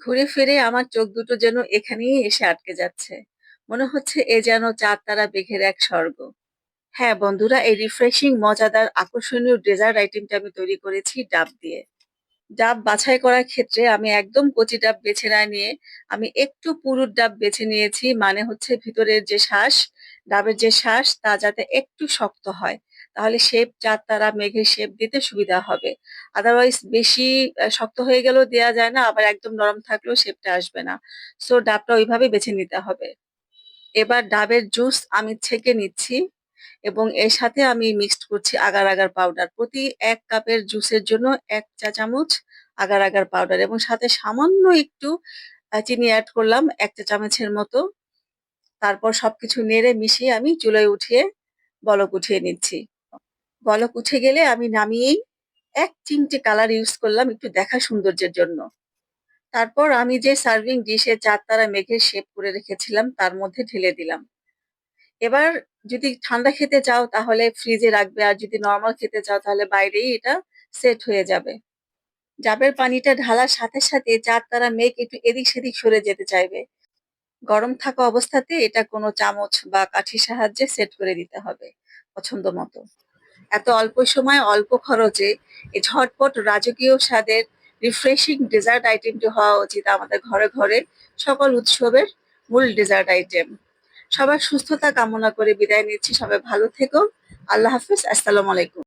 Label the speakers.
Speaker 1: ঘুরে ফিরে আমার চোখ দুটো যেন এখানেই এসে আটকে যাচ্ছে। মনে হচ্ছে এ যেন ৪ তারা মেঘের এক স্বর্গ। হ্যাঁ বন্ধুরা, এই রিফ্রেশিং, মজাদার, আকর্ষণীয় ডেজার্ট আইটেমটা আমি তৈরি করেছি ডাব দিয়ে। ডাব বাছাই করার ক্ষেত্রে আমি একদম কচি ডাব বেছে না নিয়ে আমি একটু পুরু ডাব বেছে নিয়েছি। মানে হচ্ছে ভিতরের যে শাঁস, ডাবের যে শাঁস তা যাতে একটু শক্ত হয়। তাহলে শেপ ৪ তারা মেঘের শেপ দিতে সুবিধা হবে। আদারওয়াইজ বেশি শক্ত হয়ে গেলেও দেয়া যায় না, আবার একদম নরম থাকলেও শেপটা আসবে না। সো ডাবটা ওইভাবে বেছে নিতে হবে। এবার ডাবের জুস আমি ছেঁকে নিচ্ছি এবং এর সাথে আমি মিক্সড করছি আগার আগার পাউডার। প্রতি ১ কাপের জুসের জন্য ১ চা চামচ আগার আগার পাউডার এবং সাথে সামান্য একটু চিনি এড করলাম ১ চা চামচের মতো। তারপর সবকিছু নেড়ে মিশিয়ে আমি চুলায় উঠিয়ে বলক উঠিয়ে নিচ্ছি। বলক উঠে গেলে আমি নামিয়েই ১ চিমটে কালার ইউজ করলাম একটু দেখা সৌন্দর্যের জন্য। তারপর আমি যে সার্ভিং ডিশে ৪ তারা মেঘের শেপ করে রেখেছিলাম তার মধ্যে ঢেলে দিলাম। এবার যদি ঠান্ডা খেতে চাও তাহলে ফ্রিজে রাখবে, আর যদি নরমাল খেতে চাও তাহলে বাইরেই এটা সেট হয়ে যাবে। ডাবের পানিটা ঢালার সাথে সাথে ৪ তারা মেঘ একটু এদিক সেদিক সরে যেতে চাইবে। গরম থাকা অবস্থাতে এটা কোনো চামচ বা কাঠির সাহায্যে সেট করে দিতে হবে পছন্দ মতো। এত অল্প সময়ে অল্প খরচে এই ঝটপট রাজকীয় স্বাদের রিফ্রেশিং ডেজার্ট আইটেমটি হওয়া উচিত আমাদের ঘরে ঘরে সকল উৎসবের মূল ডেজার্ট আইটেম। সবার সুস্থতা কামনা করে বিদায় নিচ্ছি। সবাই ভালো থেকো। আল্লাহ হাফিজ। আসসালামু আলাইকুম।